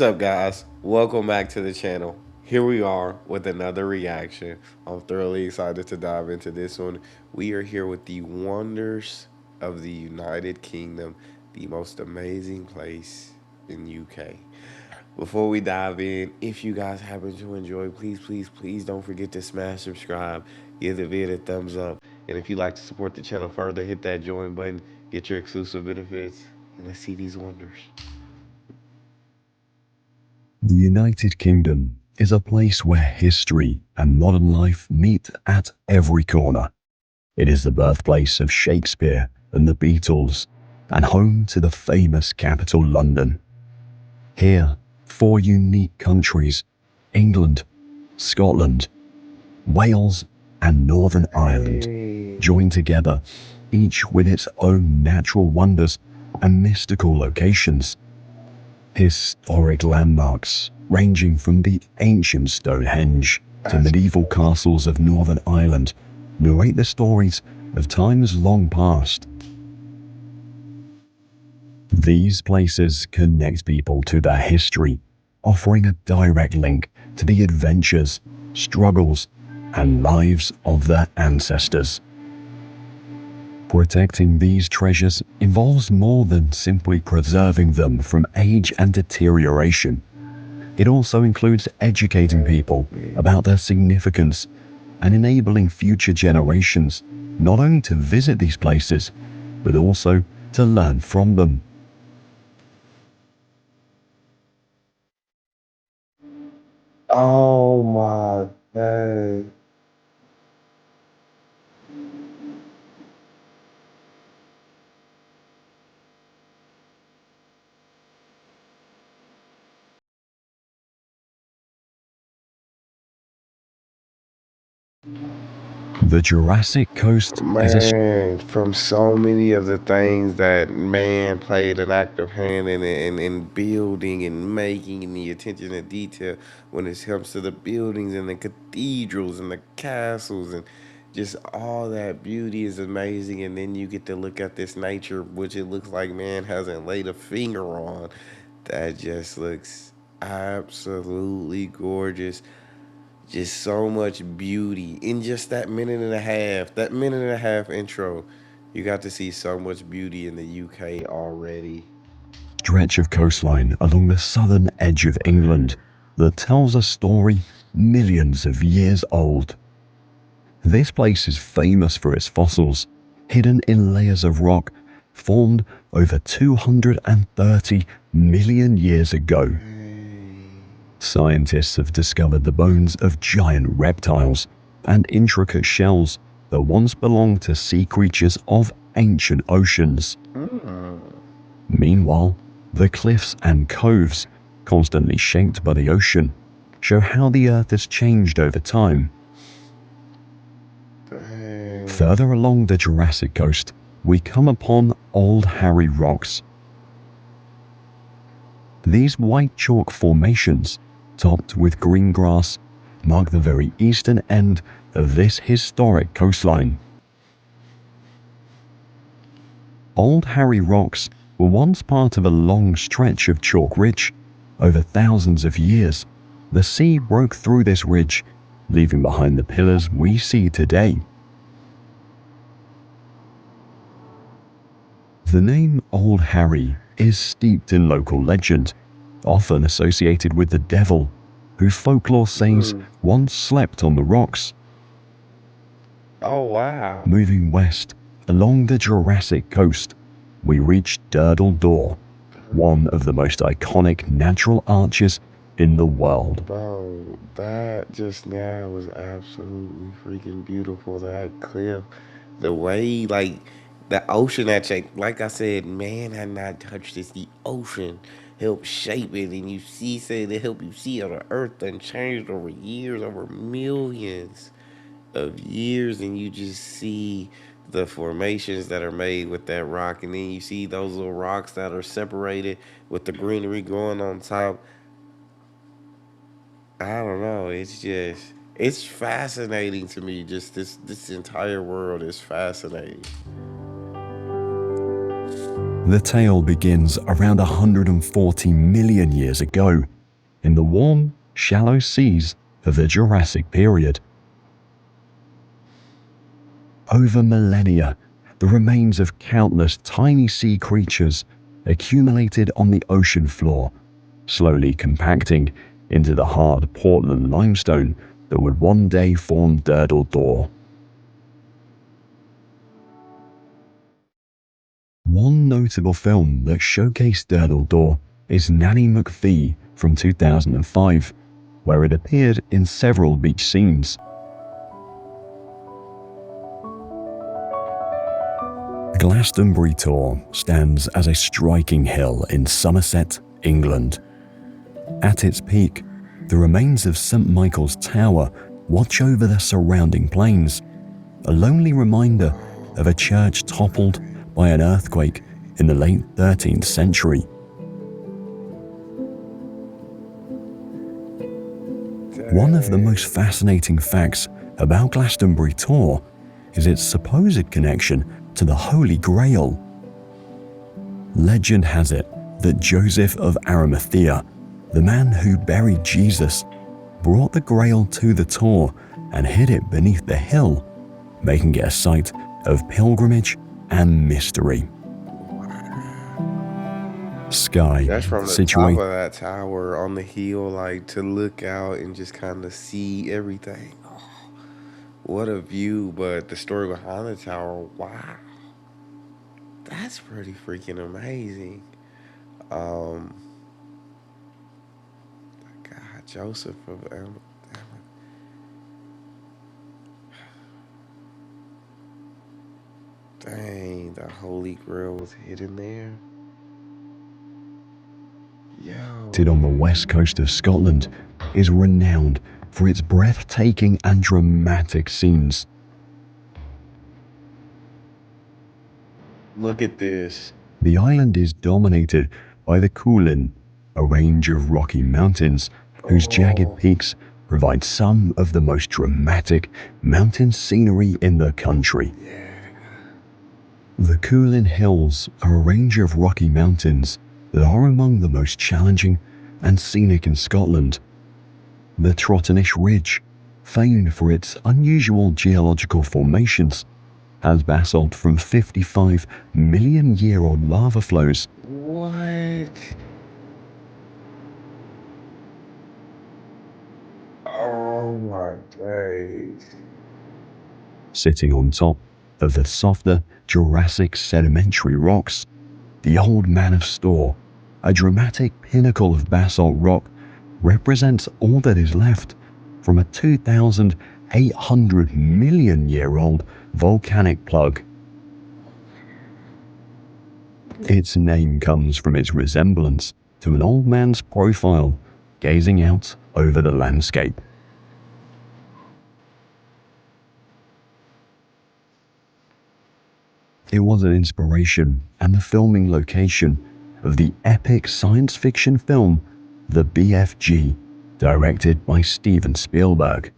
What's up, guys? Welcome back to the channel. Here we are with another reaction. I'm thoroughly excited to dive into this one. We are here with the wonders of the United Kingdom, the most amazing place in UK. Before we dive in, if you guys happen to enjoy, please don't forget to smash subscribe, give the video a thumbs up, and if you'd like to support the channel further, hit that join button, get your exclusive benefits, and let's see these wonders. The United Kingdom is a place where history and modern life meet at every corner. It is the birthplace of Shakespeare and the Beatles, and home to the famous capital London. Here, four unique countries, England, Scotland, Wales, and Northern Ireland, join together, each with its own natural wonders and mystical locations. Historic landmarks, ranging from the ancient Stonehenge to medieval castles of Northern Ireland, narrate the stories of times long past. These places connect people to their history, offering a direct link to the adventures, struggles, and lives of their ancestors. Protecting these treasures involves more than simply preserving them from age and deterioration. It also includes educating people about their significance and enabling future generations not only to visit these places, but also to learn from them. Oh my god. The Jurassic Coast is a Man, from so many of the things that man played an active hand in building and making and the attention to detail when it comes to the buildings and the cathedrals and the castles and just all that beauty is amazing. And then you get to look at this nature, which it looks like man hasn't laid a finger on, that just looks absolutely gorgeous. Just so much beauty in just that minute and a half. That minute and a half intro, you got to see so much beauty in the UK already. stretch of coastline along the southern edge of England that tells a story millions of years old. This place is famous for its fossils, hidden in layers of rock formed over 230 million years ago. Scientists have discovered the bones of giant reptiles and intricate shells that once belonged to sea creatures of ancient oceans. Meanwhile, the cliffs and coves, constantly shaped by the ocean, show how the Earth has changed over time. Dang. Further along the Jurassic Coast, we come upon Old Harry Rocks. These white chalk formations, topped with green grass, mark the very eastern end of this historic coastline. Old Harry Rocks were once part of a long stretch of chalk ridge. Over thousands of years, the sea broke through this ridge, leaving behind the pillars we see today. The name Old Harry is steeped in local legend, often associated with the devil, who folklore says once slept on the rocks. Oh wow. Moving west along the Jurassic Coast, we reach Durdle Door, one of the most iconic natural arches in the world. Bro, that just now was absolutely freaking beautiful. That cliff, the way, like the ocean that shaped, like I said, man had not touched this. The ocean helped shape it, and you see, said it helped you see how the earth done changed over years, over millions of years, and you just see the formations that are made with that rock, and then you see those little rocks that are separated with the greenery growing on top. I don't know. It's fascinating to me. Just this entire world is fascinating. The tale begins around 140 million years ago, in the warm, shallow seas of the Jurassic period. Over millennia, the remains of countless tiny sea creatures accumulated on the ocean floor, slowly compacting into the hard Portland limestone that would one day form Tor. One notable film that showcased Tor is Nanny McPhee from 2005, where it appeared in several beach scenes. Glastonbury Tor stands as a striking hill in Somerset, England. At its peak, the remains of St. Michael's Tower watch over the surrounding plains, a lonely reminder of a church toppled by an earthquake in the late 13th century. One of the most fascinating facts about Glastonbury Tor is its supposed connection to the Holy Grail. Legend has it that Joseph of Arimathea, the man who buried Jesus, brought the Grail to the Tor and hid it beneath the hill, making it a site of pilgrimage and mystery. Skye, That's from the top situated of that tower on the hill, like to look out and just kind of see everything. Oh, what a view! But the story behind the tower, wow, that's pretty freaking amazing. Um, God, Joseph of dang, the Holy Grail was hidden there. Yo. on the west coast of Scotland, is renowned for its breathtaking and dramatic scenes. Look at this. The island is dominated by the Coolin, a range of rocky mountains whose jagged Oh, peaks provide some of the most dramatic mountain scenery in the country. yeah. The Coolin Hills are a range of rocky mountains that are among the most challenging and scenic in Scotland. The Trottenish Ridge, famed for its unusual geological formations, has basalt from 55 million year old lava flows. What? Oh my days. Sitting on top of the softer Jurassic sedimentary rocks, the Old Man of Storr, a dramatic pinnacle of basalt rock, represents all that is left from a 2,800 million year old volcanic plug. Its name comes from its resemblance to an old man's profile gazing out over the landscape. It was an inspiration and the filming location of the epic science fiction film The BFG, directed by Steven Spielberg.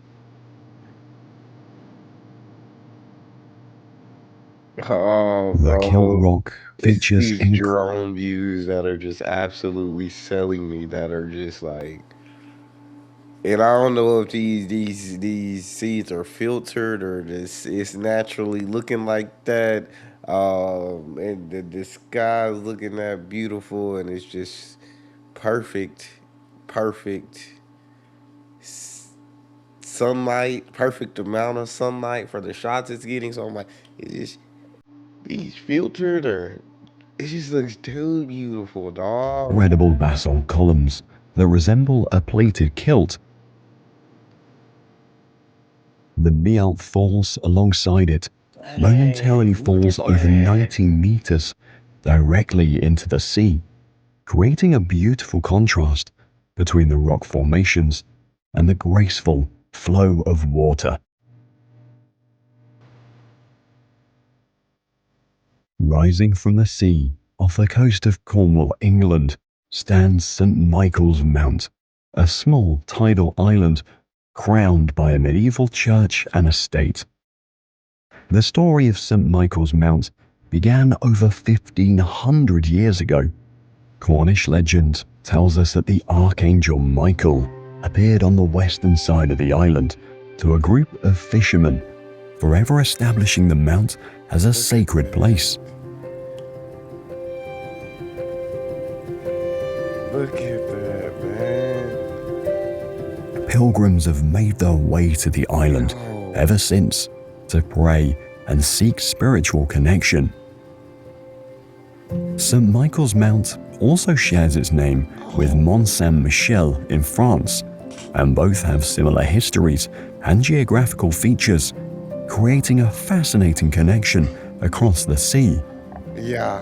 Oh, The Kilt bro. Rock It's features these drone views that are just absolutely selling me, that are just like, and I don't know if these seeds are filtered or this it's naturally looking like that. And the sky is looking that beautiful, and it's just perfect, perfect sunlight, perfect amount of sunlight for the shots it's getting. So I'm like, is this these filtered, or it just looks too beautiful, dog. incredible basalt columns that resemble a pleated kilt. The Mealt Falls alongside it momentarily Dang, look falls at over that. 90 meters directly into the sea, creating a beautiful contrast between the rock formations and the graceful flow of water. Rising from the sea off the coast of Cornwall, England, stands St. Michael's Mount, a small tidal island crowned by a medieval church and estate. The story of St. Michael's Mount began over 1500 years ago. Cornish legend tells us that the Archangel Michael appeared on the western side of the island to a group of fishermen, forever establishing the mount as a sacred place. Look at that, man. Pilgrims have made their way to the island ever since to pray and seek spiritual connection. St. Michael's Mount also shares its name with Mont Saint-Michel in France, and both have similar histories and geographical features, creating a fascinating connection across the sea. Yeah.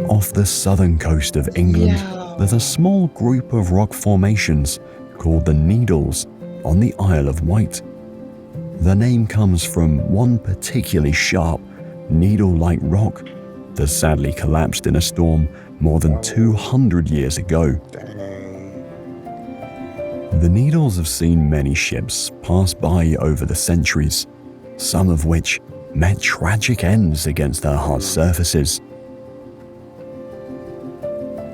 Off the southern coast of England, there's a small group of rock formations called the Needles on the Isle of Wight. The name comes from one particularly sharp, needle-like rock that sadly collapsed in a storm more than 200 years ago. Dang. The Needles have seen many ships pass by over the centuries, some of which met tragic ends against their hard surfaces.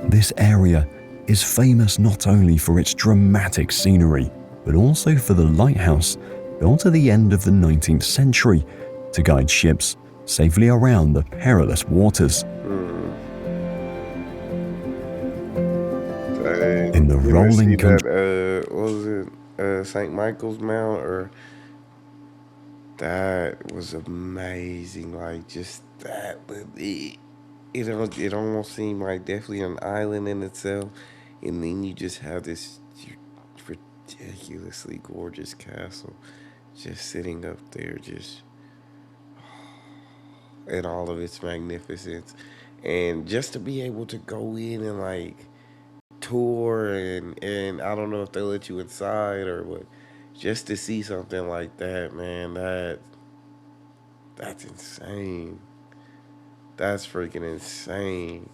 This area is famous not only for its dramatic scenery, but also for the lighthouse built at the end of the 19th century to guide ships safely around the perilous waters. In the rolling country, what was it? St. Michael's Mount, or that was amazing. Like just that, but it almost seemed like definitely an island in itself, and then you just have this ridiculously gorgeous castle just sitting up there, just in all of its magnificence, and just to be able to go in and like tour and I don't know if they let you inside or what, just to see something like that, man, that's insane. That's freaking insane.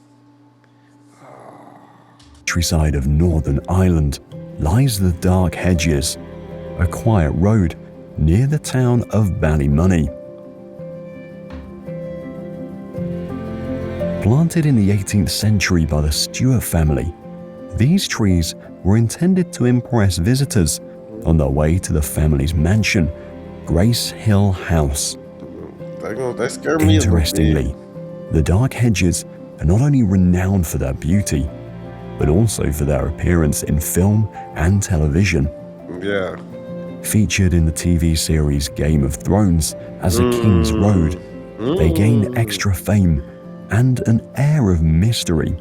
countryside of Northern Ireland lies the Dark Hedges, a quiet road near the town of Ballymoney. Planted in the 18th century by the Stuart family, these trees were intended to impress visitors on their way to the family's mansion, Grace Hill House. That scared me. Interestingly, the Dark Hedges are not only renowned for their beauty, but also for their appearance in film and television. Yeah. Featured in the TV series Game of Thrones as a King's Road, they gain extra fame and an air of mystery.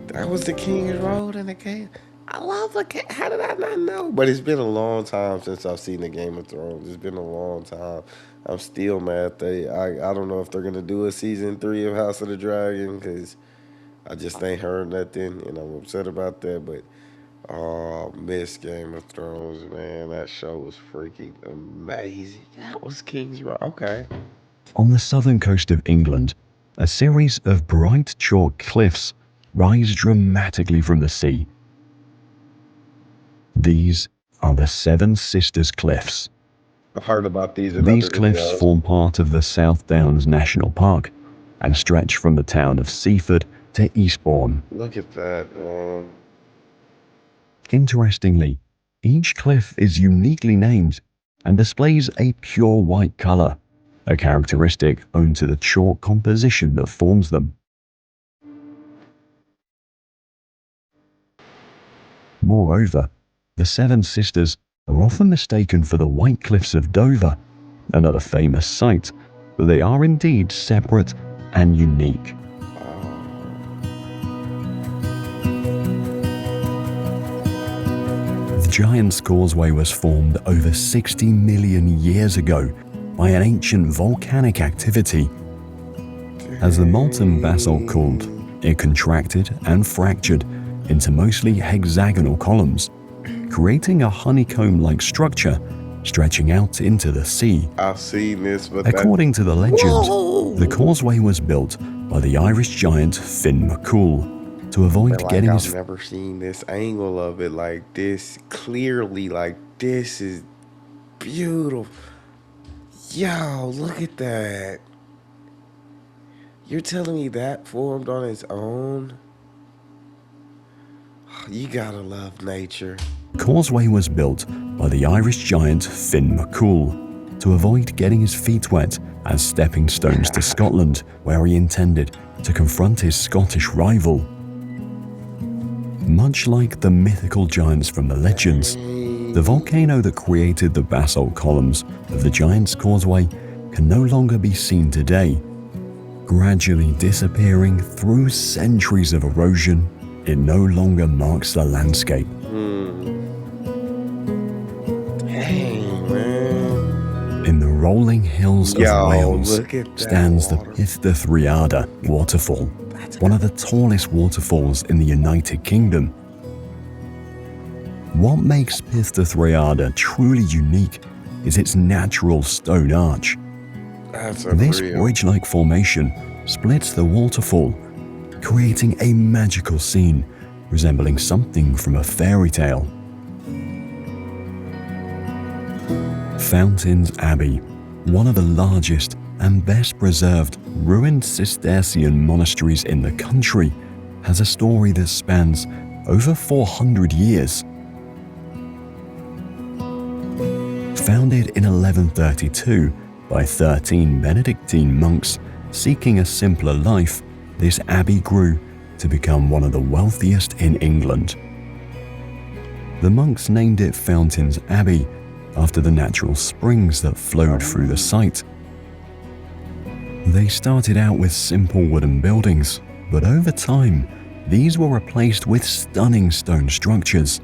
That was the King's Road in the game. I love the game. How did I not know? But it's been a long time since I've seen the Game of Thrones. It's been a long time. I'm still mad. I don't know if they're gonna do a season 3 of House of the Dragon because I just ain't heard nothing, and I'm upset about that. But oh, miss Game of Thrones, man. That show was freaking amazing. That was King's Road. Okay. On the southern coast of England, a series of bright chalk cliffs rise dramatically from the sea. These are the Seven Sisters Cliffs. I've heard about these in These other cliffs videos. form part of the South Downs National Park and stretch from the town of Seaford to Eastbourne. Look at that, man. Interestingly, each cliff is uniquely named and displays a pure white color, a characteristic owed to the chalk composition that forms them. Moreover, the Seven Sisters are often mistaken for the White Cliffs of Dover, another famous site, but they are indeed separate and unique. The Giant's Causeway was formed over 60 million years ago by an ancient volcanic activity. As the molten basalt cooled, it contracted and fractured into mostly hexagonal columns, creating a honeycomb-like structure stretching out into the sea. I've seen this, but According to the legend, the causeway was built by the Irish giant Finn McCool to avoid getting his... I've never seen this angle of it like this clearly. Like, this is beautiful. Yo, look at that. You're telling me that formed on its own? You gotta love nature. Causeway was built by the Irish giant Finn McCool to avoid getting his feet wet as stepping stones to Scotland, where he intended to confront his Scottish rival. Much like the mythical giants from the legends, the volcano that created the basalt columns of the Giant's Causeway can no longer be seen today. Gradually disappearing through centuries of erosion, it no longer marks the landscape. Dang, man. In the rolling hills of Yo, Wales look at that stands the water. Piththa waterfall, one of the tallest waterfalls in the United Kingdom. What makes Piththa truly unique is its natural stone arch. That's This unreal. bridge-like formation splits the waterfall, creating a magical scene resembling something from a fairy tale. Fountains Abbey, one of the largest and best preserved ruined Cistercian monasteries in the country, has a story that spans over 400 years. Founded in 1132 by 13 Benedictine monks seeking a simpler life, this abbey grew to become one of the wealthiest in England. The monks named it Fountains Abbey after the natural springs that flowed through the site. They started out with simple wooden buildings, but over time, these were replaced with stunning stone structures.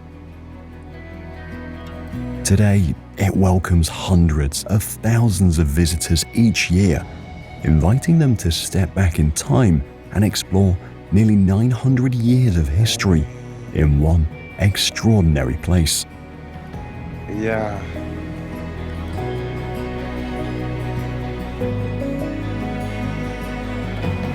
Today, it welcomes hundreds of thousands of visitors each year, inviting them to step back in time and explore nearly 900 years of history in one extraordinary place. Yeah.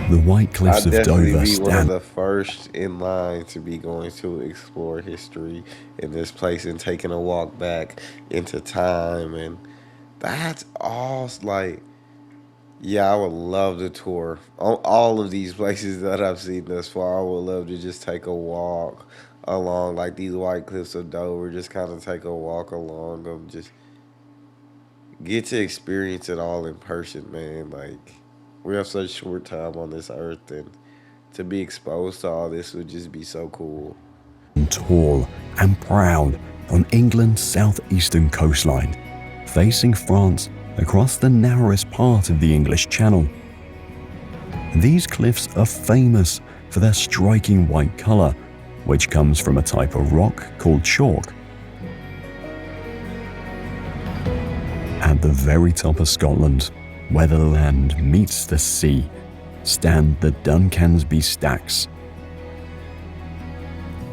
The White Cliffs I'd of definitely Dover be one of stand the first in line to be going to explore history in this place and taking a walk back into time. And that's awesome. Like, yeah, I would love to tour all of these places that I've seen thus far. I would love to just take a walk along like these White Cliffs of Dover. Just kind of take a walk along them. Just get to experience it all in person, man. Like, we have such short time on this earth, and to be exposed to all this would just be so cool. tall and proud on England's southeastern coastline, facing France across the narrowest part of the English Channel. These cliffs are famous for their striking white color, which comes from a type of rock called chalk. At the very top of Scotland, where the land meets the sea, stand the Duncansby Stacks.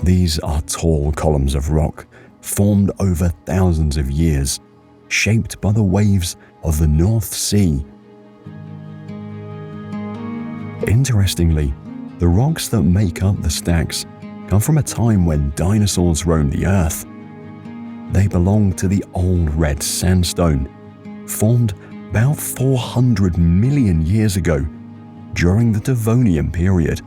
These are tall columns of rock formed over thousands of years, shaped by the waves of the North Sea. Interestingly, the rocks that make up the stacks come from a time when dinosaurs roamed the earth. They belong to the Old Red Sandstone, formed about 400 million years ago during the Devonian period.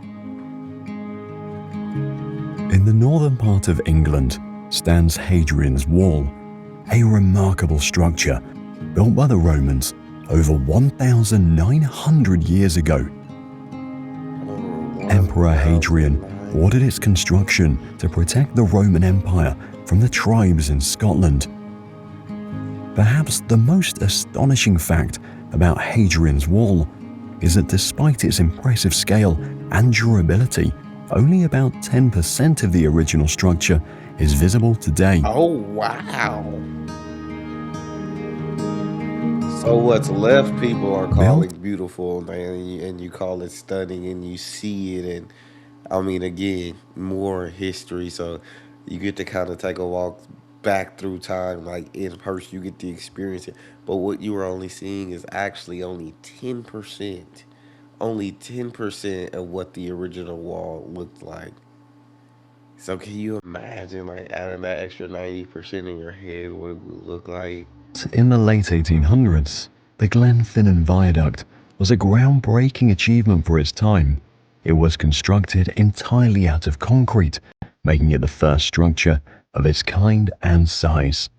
In the northern part of England stands Hadrian's Wall, a remarkable structure built by the Romans over 1,900 years ago. Emperor Hadrian ordered its construction to protect the Roman Empire from the tribes in Scotland. Perhaps the most astonishing fact about Hadrian's Wall is that despite its impressive scale and durability, only about 10% of the original structure is visible today. Oh, wow. So what's left, people are calling beautiful, man, and you call it stunning, and you see it, and I mean, again, more history. So you get to kind of take a walk back through time, like in person. You get to experience it. But what you were only seeing is actually only 10%. Only 10% of what the original wall looked like. So can you imagine, like, adding that extra 90% in your head, what it would look like? In the late 1800s, The Glenfinnan Viaduct was a groundbreaking achievement for its time. It was constructed entirely out of concrete, making it the first structure of its kind and size.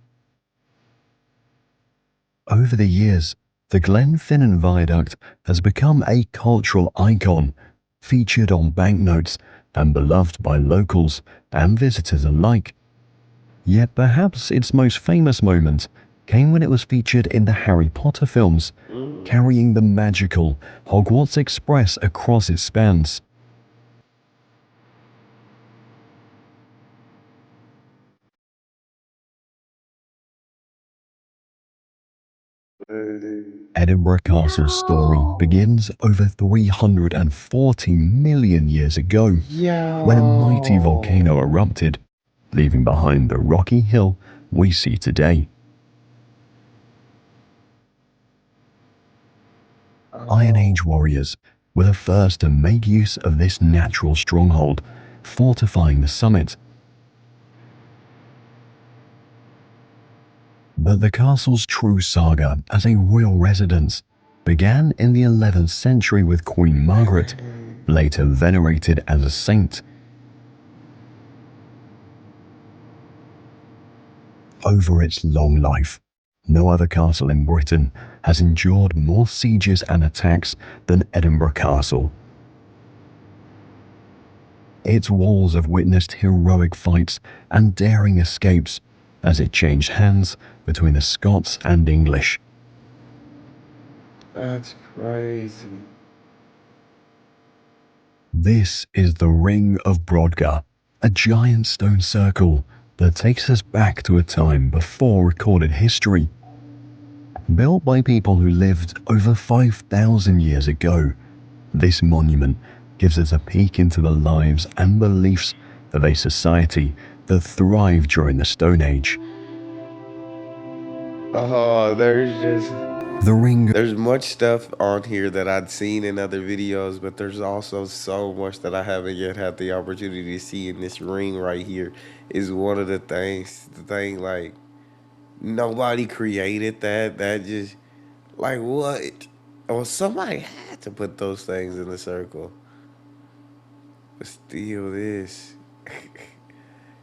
Over the years, the Glenfinnan Viaduct has become a cultural icon, featured on banknotes and beloved by locals and visitors alike. Yet perhaps its most famous moment came when it was featured in the Harry Potter films, carrying the magical Hogwarts Express across its spans. Edinburgh Castle's story begins over 340 million years ago, when a mighty volcano Yo. erupted, leaving behind the rocky hill we see today. Iron Oh. Age warriors were the first to make use of this natural stronghold, fortifying the summit. But the castle's true saga as a royal residence began in the 11th century with Queen Margaret, later venerated as a saint. Over its long life, no other castle in Britain has endured more sieges and attacks than Edinburgh Castle. Its walls have witnessed heroic fights and daring escapes as it changed hands between the Scots and English. That's crazy. This is the Ring of Brodgar, a giant stone circle that takes us back to a time before recorded history. Built by people who lived over 5,000 years ago, this monument gives us a peek into the lives and beliefs of a society that thrived during the Stone Age. Oh, The ring there's much stuff on here that I'd seen in other videos, but there's also so much that I haven't yet had the opportunity to see. In this ring right here is one of the things. The thing like nobody created that. That just like what? Oh, somebody had to put those things in the circle. But still, this.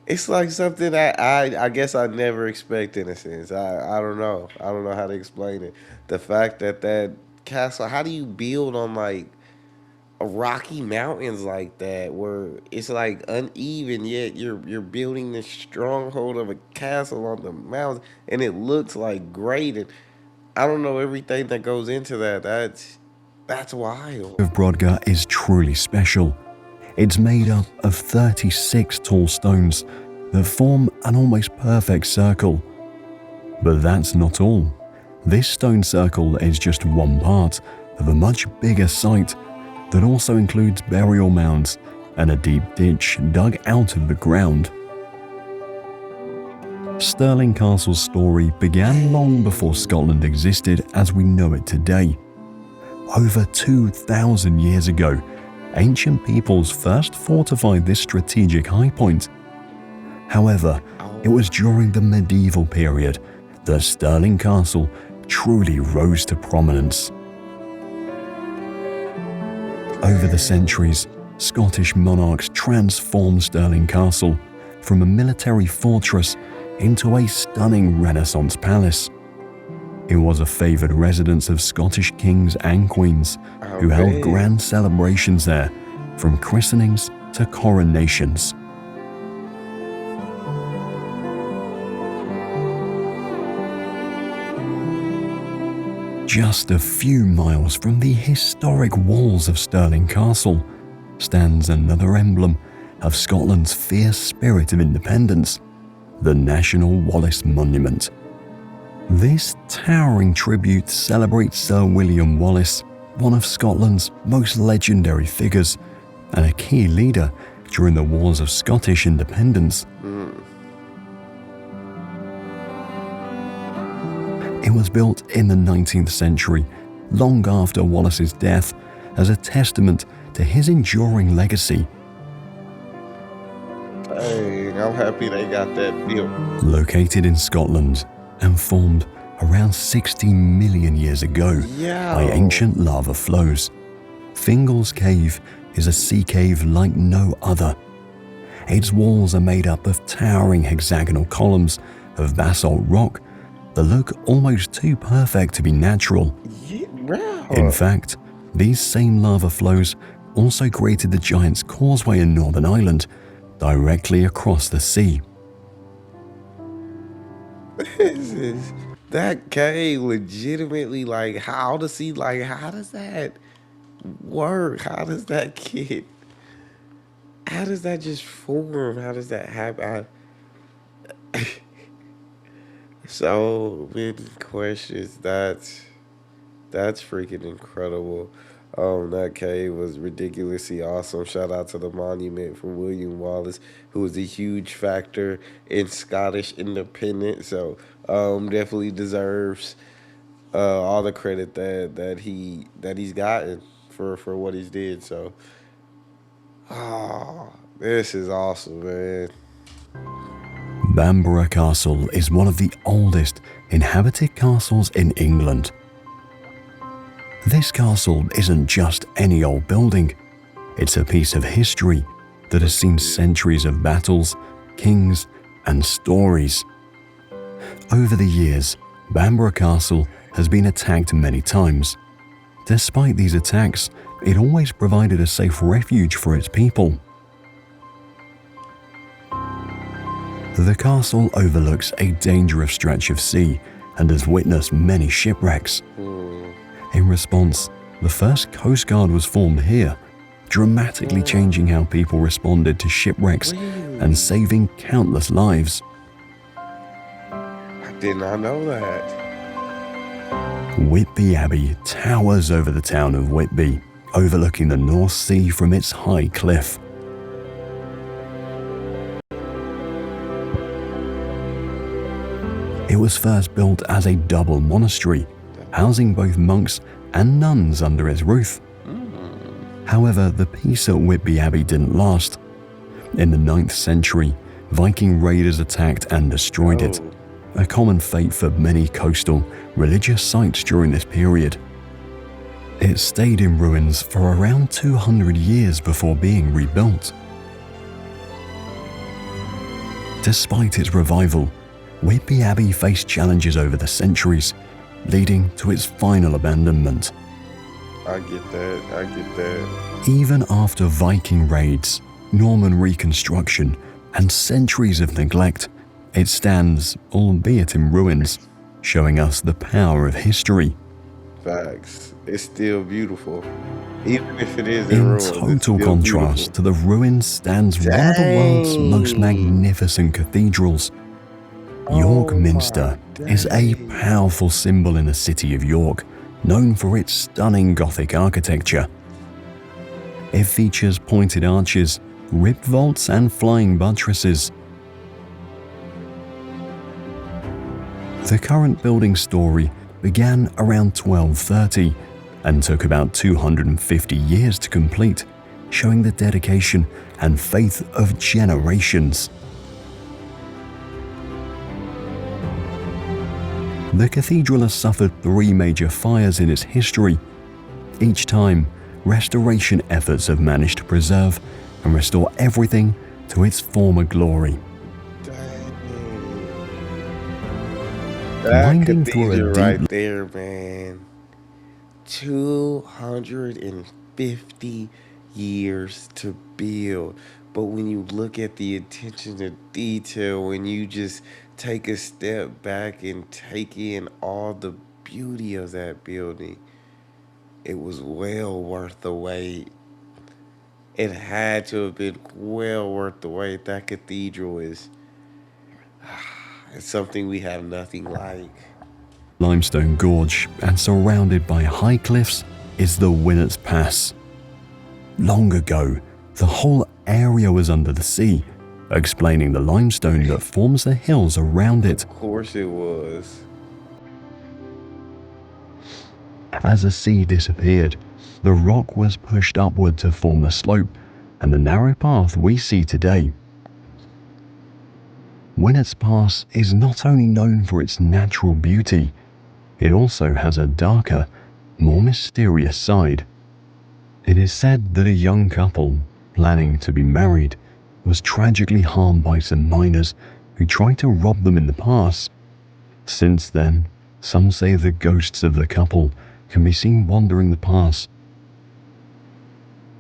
It's like something that I guess I never expect in a sense. I don't know. I don't know how to explain it. The fact that that castle, how do you build on like a rocky mountains like that where it's like uneven yet you're building this stronghold of a castle on the mountains and it looks like great and I don't know everything that goes into that. That's wild. of Brodgar is truly special. It's made up of 36 tall stones that form an almost perfect circle. But that's not all. This stone circle is just one part of a much bigger site that also includes burial mounds and a deep ditch dug out of the ground. Stirling Castle's story began long before Scotland existed as we know it today. Over 2,000 years ago, ancient peoples first fortified this strategic high point. However, it was during the medieval period that Stirling Castle truly rose to prominence. Over the centuries, Scottish monarchs transformed Stirling Castle from a military fortress into a stunning Renaissance palace. It was a favoured residence of Scottish kings and queens who held grand celebrations there, from christenings to coronations. Just a few miles from the historic walls of Stirling Castle stands another emblem of Scotland's fierce spirit of independence, the National Wallace Monument. This towering tribute celebrates Sir William Wallace, one of Scotland's most legendary figures and a key leader during the wars of Scottish independence. It was built in the 19th century, long after Wallace's death, as a testament to his enduring legacy. Dang, I'm happy they got that built. Located in Scotland and formed around 60 million years ago by Yo. ancient lava flows. Fingal's Cave is a sea cave like no other. Its walls are made up of towering hexagonal columns of basalt rock that look almost too perfect to be natural. Yeah, In bro. fact, these same lava flows also created the Giant's Causeway in Northern Ireland, directly across the sea. This is that cave legitimately like how to see like how does that work? How does that just form? How does that happen? So many questions. That's freaking incredible. That cave was ridiculously awesome. Shout out to the monument from William Wallace, who was a huge factor in Scottish independence. So definitely deserves all the credit that he's gotten for what he's did. So, oh, this is awesome, man. Bamborough Castle is one of the oldest inhabited castles in England. This castle isn't just any old building. It's a piece of history that has seen centuries of battles, kings, and stories. Over the years, Bamborough Castle has been attacked many times. Despite these attacks, it always provided a safe refuge for its people. The castle overlooks a dangerous stretch of sea and has witnessed many shipwrecks. In response, the first Coast Guard was formed here, dramatically changing how people responded to shipwrecks and saving countless lives. I did not know that. Whitby Abbey towers over the town of Whitby, overlooking the North Sea from its high cliff. It was first built as a double monastery, housing both monks and nuns under its roof. However, the peace at Whitby Abbey didn't last. In the 9th century, Viking raiders attacked and destroyed it, a common fate for many coastal religious sites during this period. It stayed in ruins for around 200 years before being rebuilt. Despite its revival, Whitby Abbey faced challenges over the centuries, leading to its final abandonment. I get that. Even after Viking raids, Norman reconstruction, and centuries of neglect, it stands, albeit in ruins, showing us the power of history. Facts. It's still beautiful. Even if it is in In ruins, it's total still contrast to the ruins stands one of the world's most magnificent cathedrals. York Minster is a powerful symbol in the city of York, known for its stunning Gothic architecture. It features pointed arches, ribbed vaults, and flying buttresses. The current building story began around 1230 and took about 250 years to complete, showing the dedication and faith of generations. The cathedral has suffered 3 major fires in its history. Each time, restoration efforts have managed to preserve and restore everything to its former glory. That Winding through a cathedral deep right there, man. 250 years to build. But when you look at the attention to detail, when you just take a step back and take in all the beauty of that building, it was well worth the wait. It had to have been well worth the wait. That cathedral is it's something we have nothing like. limestone gorge and surrounded by high cliffs is the Winner's Pass. Long ago, the whole area was under the sea, explaining the limestone that forms the hills around it. Of course it was. As the sea disappeared, the rock was pushed upward to form the slope and the narrow path we see today. Winner's Pass is not only known for its natural beauty, It also has a darker, more mysterious side. It is said that a young couple, planning to be married, was tragically harmed by some miners who tried to rob them in the past. Since then, some say the ghosts of the couple can be seen wandering the pass.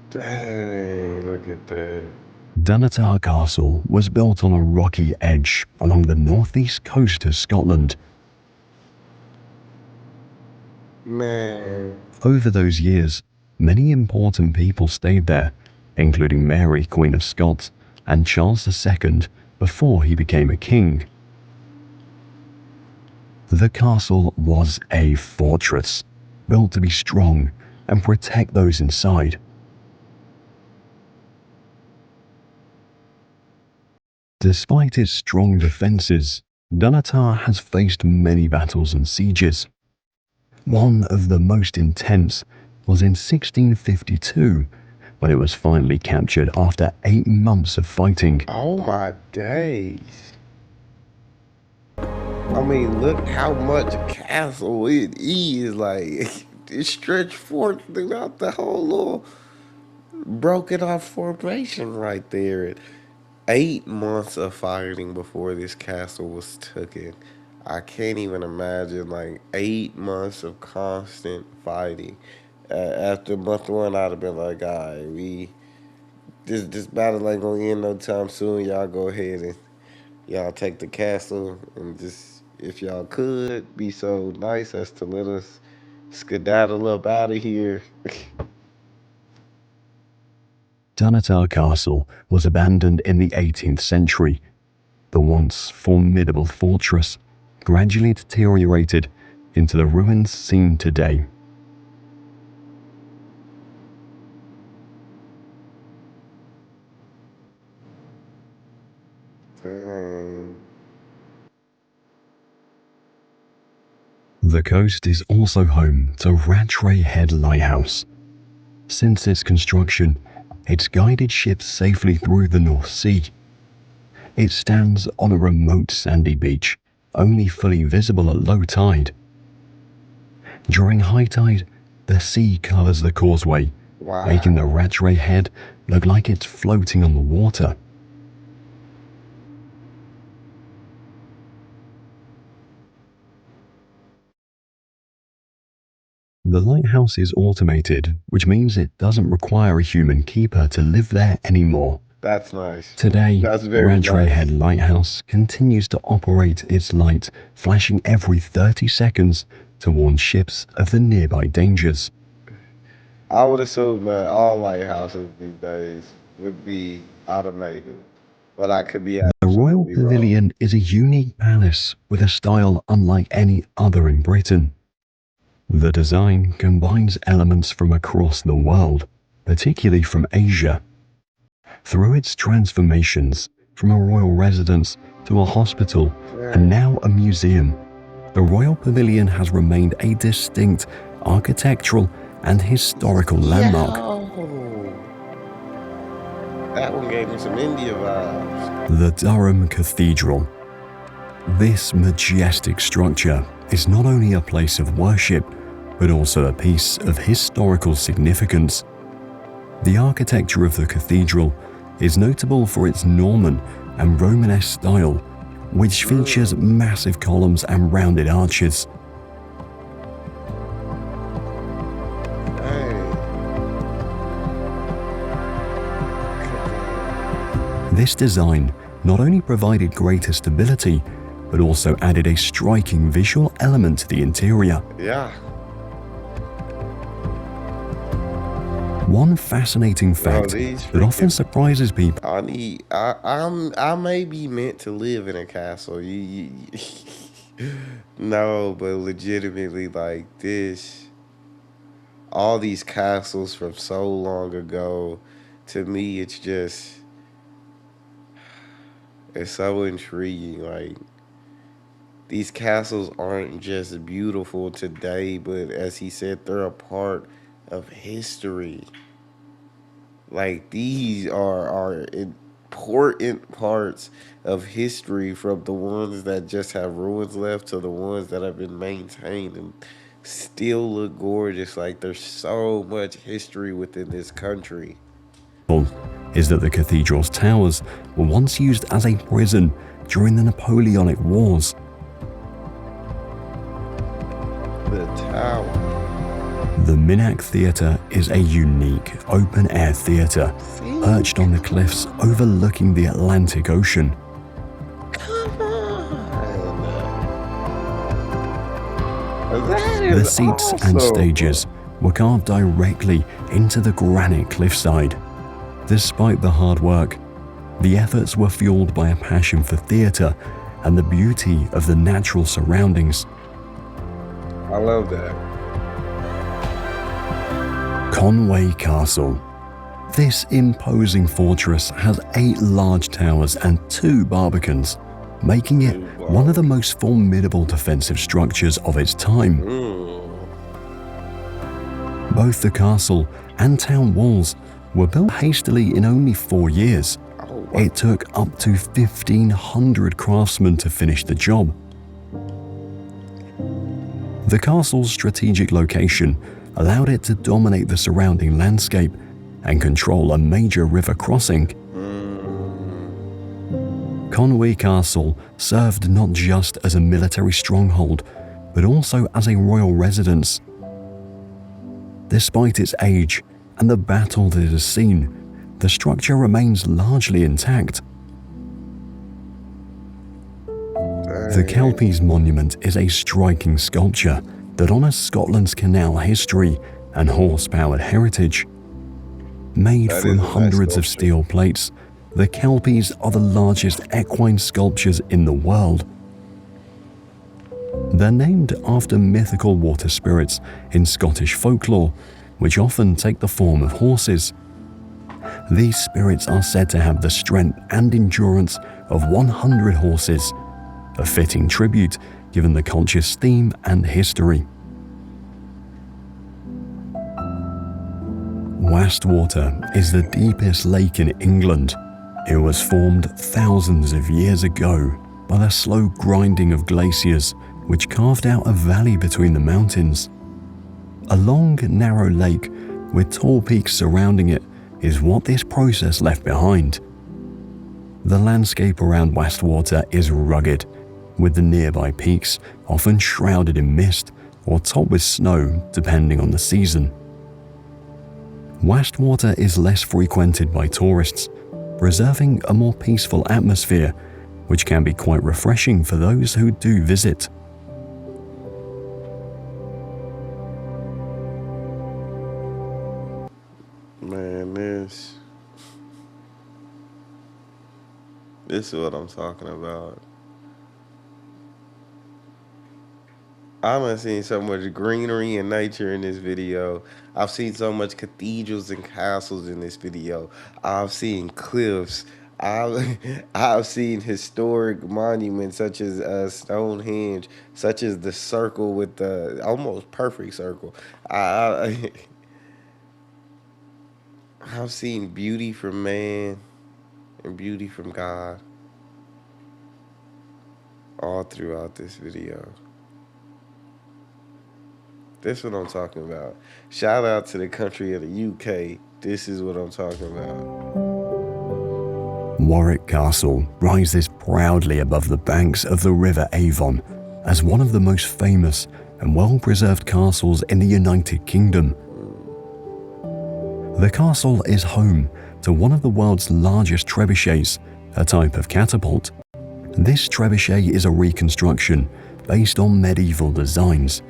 Dang, look at that. Dunatar Castle was built on a rocky edge along the northeast coast of Scotland. Man. Over those years, many important people stayed there, including Mary, Queen of Scots, and Charles II before he became a king. The castle was a fortress, built to be strong and protect those inside. Despite its strong defenses, Dunatar has faced many battles and sieges. One of the most intense was in 1652, when it was finally captured after 8 months of fighting. Oh my days. I mean, look how much castle it is. Like, it stretched forth throughout the whole little broken off formation right there. 8 months of fighting before this castle was taken. I can't even imagine, like, 8 months of constant fighting. After month one, I'd have been like, all right, this battle ain't gonna end no time soon. Y'all go ahead and y'all take the castle and just, if y'all could be so nice as to let us skedaddle up out of here. Dunatar Castle was abandoned in the 18th century. The once formidable fortress gradually deteriorated into the ruins seen today. Dang. The coast is also home to Rattray Head Lighthouse. Since its construction, it's guided ships safely through the North Sea. It stands on a remote sandy beach, only fully visible at low tide. During high tide, the sea covers the causeway, making the Wow. Rattray Head look like it's floating on the water. The lighthouse is automated, which means it doesn't require a human keeper to live there anymore. That's nice. Today, That's very Rattray Head nice. Lighthouse continues to operate its light, flashing every 30 seconds to warn ships of the nearby dangers. I would assume that all lighthouses these days would be automated, but I could be The Royal absolutely wrong. Pavilion is a unique palace with a style unlike any other in Britain. The design combines elements from across the world, particularly from Asia. Through its transformations from a royal residence to a hospital and Dang. now a museum, the Royal Pavilion has remained a distinct architectural and historical landmark. Yo, that one gave me some India vibes. The Durham Cathedral. This majestic structure is not only a place of worship, but also a piece of historical significance. The architecture of the cathedral is notable for its Norman and Romanesque style, which features massive columns and rounded arches. Dang. This design not only provided greater stability, but also added a striking visual element to the interior. Yeah. One fascinating Bro, fact these that often freaking surprises people I may be meant to live in a castle. No, but legitimately, like, this, all these castles from so long ago, to me, it's so intriguing. Like, these castles aren't just beautiful today, but as he said, they're a part of history. Like, these are important parts of history, from the ones that just have ruins left to the ones that have been maintained and still look gorgeous. Like, there's so much history within this country. Is that the cathedral's towers were once used as a prison during the Napoleonic Wars. The tower. The Minack Theatre is a unique open-air theatre perched on the cliffs overlooking the Atlantic Ocean. Come on! The seats and stages were carved directly into the granite cliffside. Despite the hard work, the efforts were fueled by a passion for theatre and the beauty of the natural surroundings. I love that. Causeway Castle. This imposing fortress has 8 large towers and 2 barbicans, making it one of the most formidable defensive structures of its time. Both the castle and town walls were built hastily in only 4 years. It took up to 1,500 craftsmen to finish the job. The castle's strategic location allowed it to dominate the surrounding landscape and control a major river crossing. Causeway Castle served not just as a military stronghold, but also as a royal residence. Despite its age and the battle that it has seen, the structure remains largely intact. The Kelpies Monument is a striking sculpture that honors Scotland's canal history and horse-powered heritage. Made from hundreds of steel plates, the Kelpies are the largest equine sculptures in the world. They're named after mythical water spirits in Scottish folklore, which often take the form of horses. These spirits are said to have the strength and endurance of 100 horses, a fitting tribute given the culture's theme and history. Wastwater is the deepest lake in England. It was formed thousands of years ago by the slow grinding of glaciers, which carved out a valley between the mountains. A long, narrow lake with tall peaks surrounding it is what this process left behind. The landscape around Wastwater is rugged, with the nearby peaks often shrouded in mist or topped with snow depending on the season. Wastwater is less frequented by tourists, preserving a more peaceful atmosphere, which can be quite refreshing for those who do visit. Man, this is what I'm talking about. I've seen so much greenery and nature in this video. I've seen so much cathedrals and castles in this video. I've seen cliffs. I've seen historic monuments such as Stonehenge, such as the circle with the almost perfect circle. I've seen beauty from man and beauty from God all throughout this video. This is what I'm talking about. Shout out to the country of the UK. This is what I'm talking about. Warwick Castle rises proudly above the banks of the River Avon as one of the most famous and well-preserved castles in the United Kingdom. The castle is home to one of the world's largest trebuchets, a type of catapult. This trebuchet is a reconstruction based on medieval designs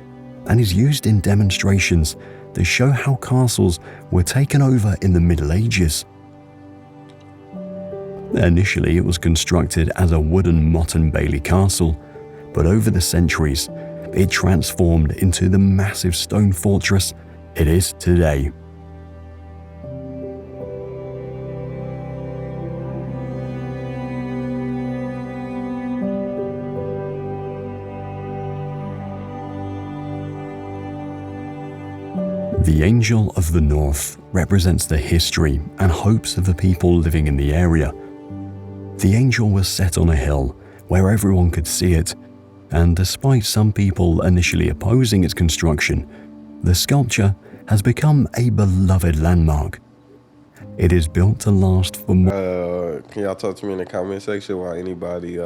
and is used in demonstrations that show how castles were taken over in the Middle Ages. Initially, it was constructed as a wooden Motte and Bailey castle, but over the centuries, it transformed into the massive stone fortress it is today. The Angel of the North represents the history and hopes of the people living in the area. The angel was set on a hill where everyone could see it, and despite some people initially opposing its construction, the sculpture has become a beloved landmark. It is built to last for more. Can y'all talk to me in the comment section why anybody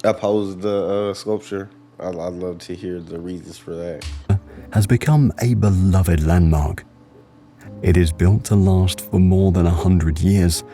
opposed the sculpture? I'd love to hear the reasons for that. Has become a beloved landmark. It is built to last for more than 100 years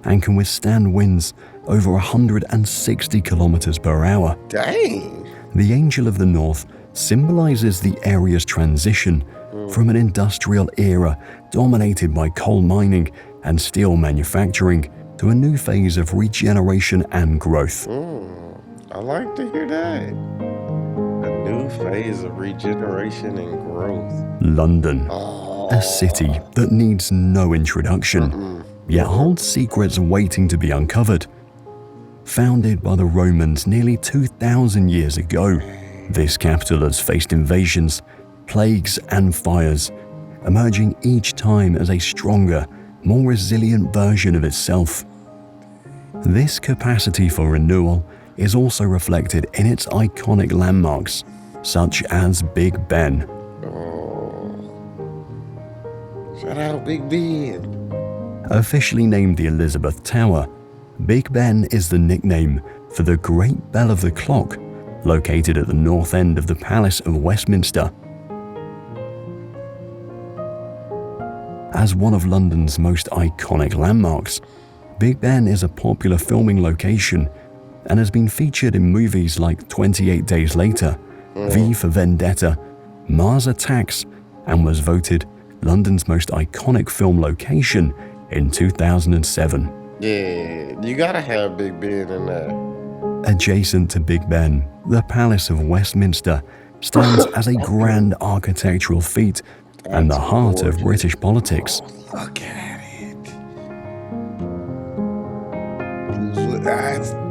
and can withstand winds over 160 kilometers per hour. Dang! The Angel of the North symbolizes the area's transition from an industrial era dominated by coal mining and steel manufacturing to a new phase of regeneration and growth. I like to hear that. A new phase of regeneration and growth. London, a city that needs no introduction, yet holds secrets waiting to be uncovered. Founded by the Romans nearly 2,000 years ago, this capital has faced invasions, plagues, and fires, emerging each time as a stronger, more resilient version of itself. This capacity for renewal is also reflected in its iconic landmarks, such as Big Ben. Shout out Big Ben. Officially named the Elizabeth Tower, Big Ben is the nickname for the Great Bell of the Clock, located at the north end of the Palace of Westminster. As one of London's most iconic landmarks, Big Ben is a popular filming location and has been featured in movies like 28 Days Later, V for Vendetta, Mars Attacks, and was voted London's most iconic film location in 2007. Yeah, you gotta have Big Ben in there. Adjacent to Big Ben, the Palace of Westminster stands as a grand architectural feat and the heart of British politics. Look at it.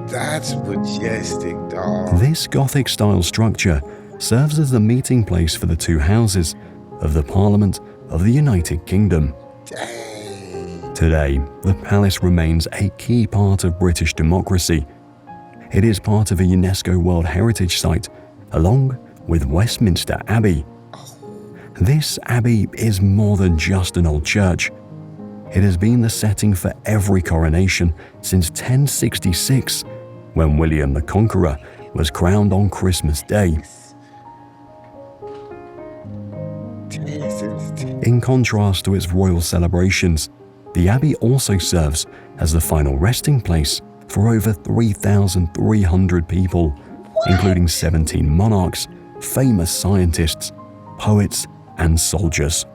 That's majestic, dog. This Gothic-style structure serves as the meeting place for the two houses of the Parliament of the United Kingdom. Dang. Today, the palace remains a key part of British democracy. It is part of a UNESCO World Heritage Site, along with Westminster Abbey. This abbey is more than just an old church. It has been the setting for every coronation since 1066, when William the Conqueror was crowned on Christmas Day. In contrast to its royal celebrations, the abbey also serves as the final resting place for over 3,300 people, including 17 monarchs, famous scientists, poets, and soldiers.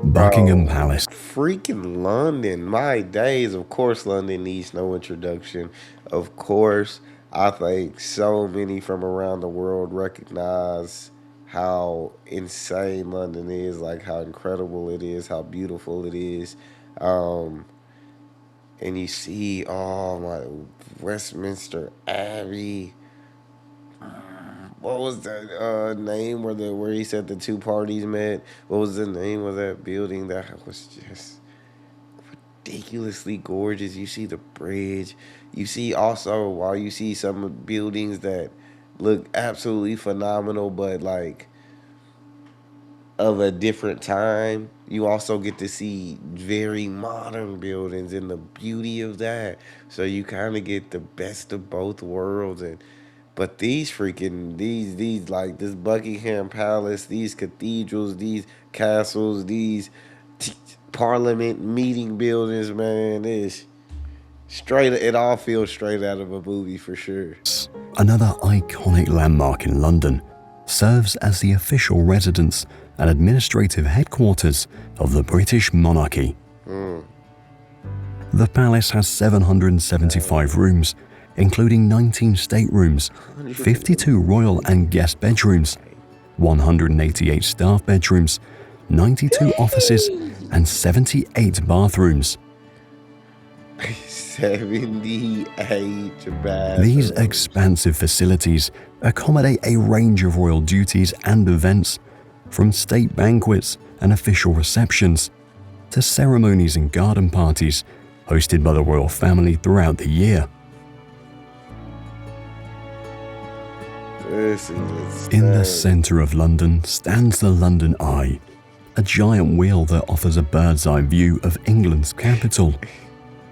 Buckingham Palace. Freaking London. My days. Of course, London needs no introduction. Of course, I think so many from around the world recognize how insane London is, like how incredible it is, how beautiful it is. And you see, oh my, Westminster Abbey. What was that name where he said the two parties met? What was the name of that building that was just ridiculously gorgeous? You see the bridge. You see also, while you see some buildings that look absolutely phenomenal, but like of a different time, you also get to see very modern buildings and the beauty of that. So you kind of get the best of both worlds. But these like this Buckingham Palace, these cathedrals, these castles, these parliament meeting buildings, man, it's straight. It all feels straight out of a movie for sure. Another iconic landmark in London, serves as the official residence and administrative headquarters of the British monarchy. The palace has 775 rooms, including 19 staterooms, 52 royal and guest bedrooms, 188 staff bedrooms, 92 offices, and 78 bathrooms. 78 bathrooms. These expansive facilities accommodate a range of royal duties and events, from state banquets and official receptions to ceremonies and garden parties hosted by the royal family throughout the year. This is insane. In the centre of London stands the London Eye, a giant wheel that offers a bird's eye view of England's capital.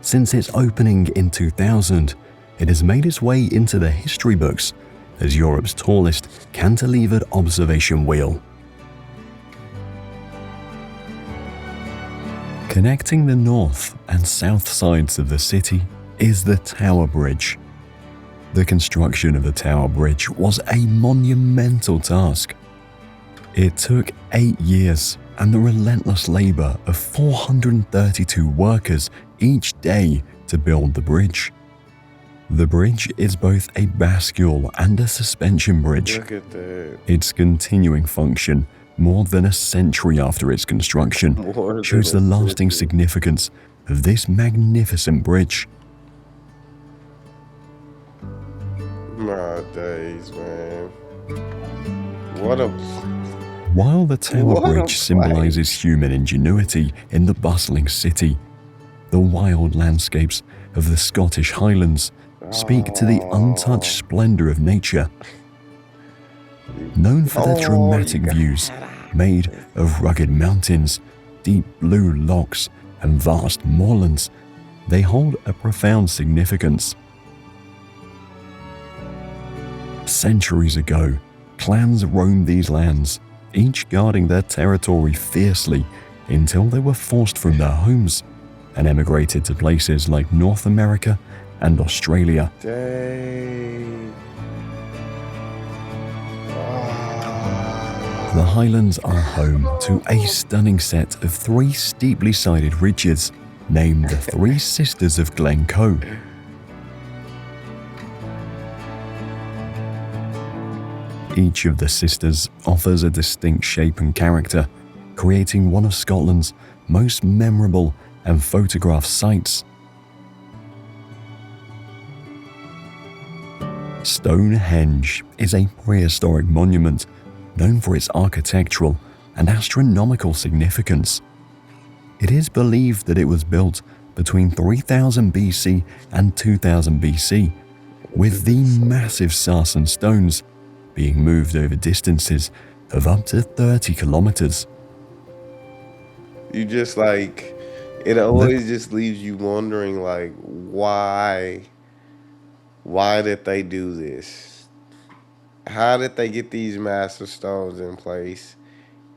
Since its opening in 2000, it has made its way into the history books as Europe's tallest cantilevered observation wheel. Connecting the north and south sides of the city is the Tower Bridge. The construction of the Tower Bridge was a monumental task. It took 8 years and the relentless labor of 432 workers each day to build the bridge. The bridge is both a bascule and a suspension bridge. Look at that. Its continuing function, more than a century after its construction, shows the lasting significance of this magnificent bridge. My days, man. What a... While the Tower What a Bridge symbolizes human ingenuity in the bustling city, the wild landscapes of the Scottish Highlands speak to the untouched splendor of nature. Known for their dramatic views made of rugged mountains, deep blue lochs, and vast moorlands, they hold a profound significance. Centuries ago, clans roamed these lands, each guarding their territory fiercely until they were forced from their homes and emigrated to places like North America and Australia. Dang. The Highlands are home to a stunning set of 3 steeply sided ridges named the Three Sisters of Glencoe. Each of the sisters offers a distinct shape and character, creating one of Scotland's most memorable and photographed sites. Stonehenge is a prehistoric monument known for its architectural and astronomical significance. It is believed that it was built between 3000 BC and 2000 BC, with the massive sarsen stones being moved over distances of up to 30 kilometers. You just like, it always just leaves you wondering, like, why did they do this? How did they get these massive stones in place?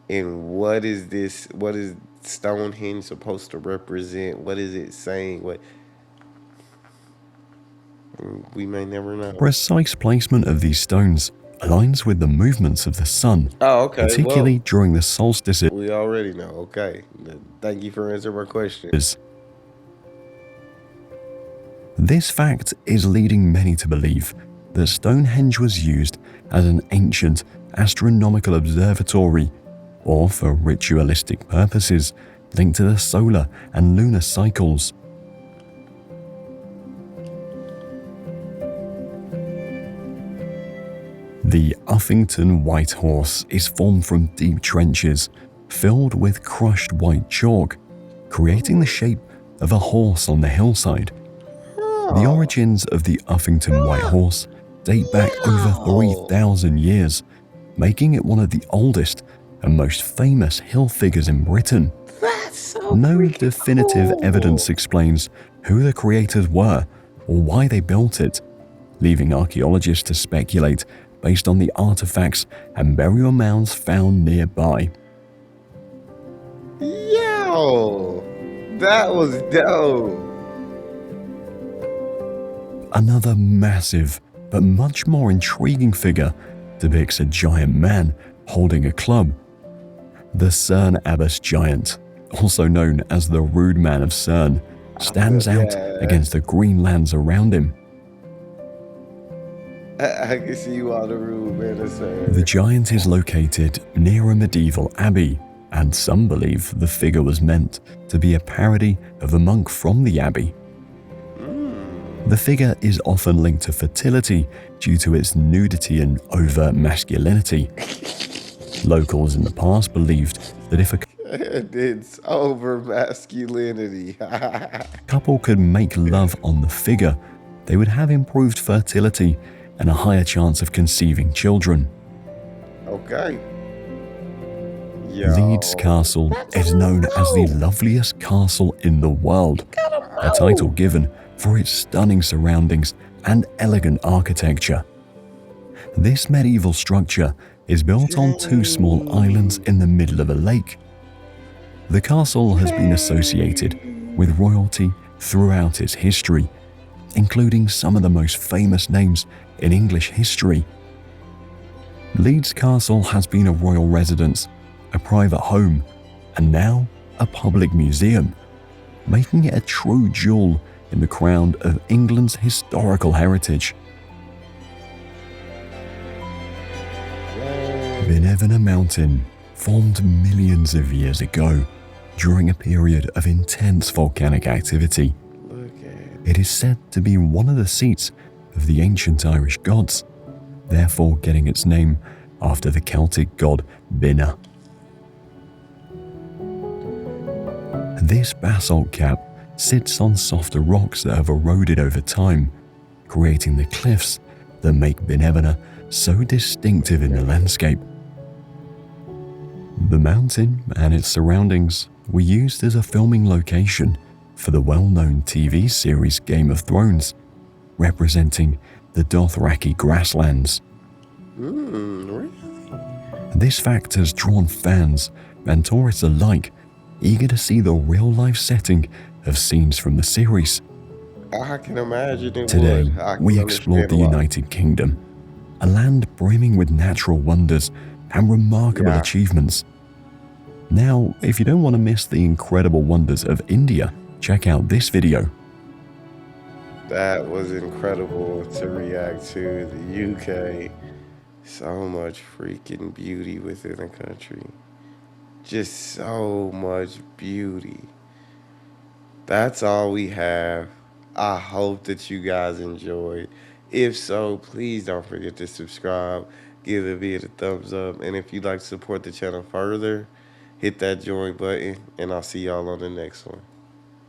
And what is this? What is Stonehenge supposed to represent? What is it saying? What we may never know. Precise placement of these stones aligns with the movements of the sun, Oh, okay. particularly Well, during the solstices. we already know. Okay. Thank you for answering my question. This fact is leading many to believe that Stonehenge was used as an ancient astronomical observatory or for ritualistic purposes linked to the solar and lunar cycles. The Uffington White Horse is formed from deep trenches filled with crushed white chalk, creating the shape of a horse on the hillside. The origins of the Uffington White Horse date back over 3,000 years, making it one of the oldest and most famous hill figures in Britain. That's so No definitive evidence explains who the creators were or why they built it, leaving archaeologists to speculate based on the artifacts and burial mounds found nearby. Yo, that was dope. Another massive but much more intriguing figure depicts a giant man holding a club. The Cerne Abbas giant, also known as the Rude Man of Cerne, stands out against the green lands around him. I can see you on the roof, man. Sir. The giant is located near a medieval abbey, and some believe the figure was meant to be a parody of a monk from the abbey. The figure is often linked to fertility due to its nudity and overt masculinity. Locals in the past believed that if a And it's over masculinity. Couple could make love on the figure, they would have improved fertility and a higher chance of conceiving children. Okay. Leeds Yo. Castle is known as the loveliest castle in the world, a title given for its stunning surroundings and elegant architecture. This medieval structure is built on two small islands in the middle of a lake. The castle has been associated with royalty throughout its history, including some of the most famous names in English history. Leeds Castle has been a royal residence, a private home, and now a public museum, making it a true jewel in the crown of England's historical heritage. Binevana Mountain formed millions of years ago during a period of intense volcanic activity. It is said to be one of the seats of the ancient Irish gods, therefore getting its name after the Celtic god Binna. This basalt cap sits on softer rocks that have eroded over time, creating the cliffs that make Binevana so distinctive in the landscape. The mountain and its surroundings were used as a filming location for the well-known TV series Game of Thrones, representing the Dothraki grasslands. Really? This fact has drawn fans and tourists alike eager to see the real-life setting of scenes from the series. I can imagine it Today, would. I can we explored understand the why. United Kingdom, a land brimming with natural wonders and remarkable achievements. Now, if you don't want to miss the incredible wonders of India, check out this video. That was incredible to react to. The UK, so much freaking beauty within a country. Just so much beauty. That's all we have. I hope that you guys enjoyed. If so, please don't forget to subscribe, give the video a thumbs up, and if you'd like to support the channel further, hit that join button, and I'll see y'all on the next one.